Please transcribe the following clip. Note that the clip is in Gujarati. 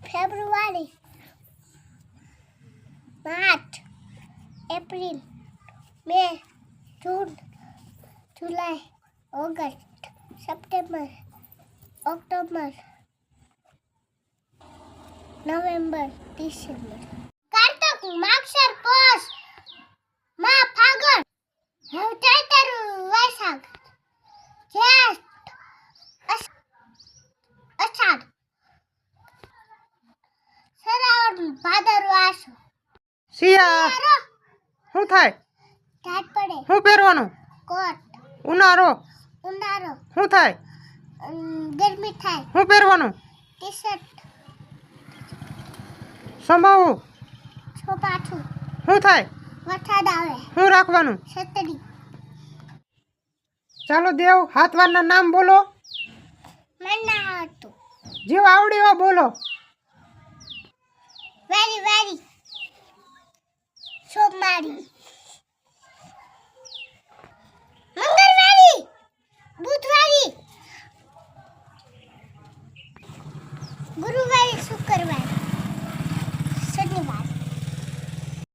ફેબ્રુઆરી, March, April, May, June, July, August, September, October, November, December. કાર્તક, માગશર, પોષ, મા, ફાગણ, ચૈત્ર, વૈશાખ, જેઠ, અષાઢ, શ્રાવણ, ભાદરવો, આસો. શિયાળો શું થાય? ટાટ પડે. શું પહેરવાનું? કોટ. ઉનાળો ઉનાળો. શું થાય? ગરમી થાય. શું પહેરવાનું? ટી-શર્ટ. સંભાળવું પાછું. શું થાય? વરસાદ આવે. શું રાખવાનું? છત્રી. ચાલો દેવ, હાથવારના નામ બોલો. મને ના આવડતું. જેવ આવડે એવા બોલો. Very very. સોમવારી, મંગળવારી, બુધવારી, ગુરુવારી.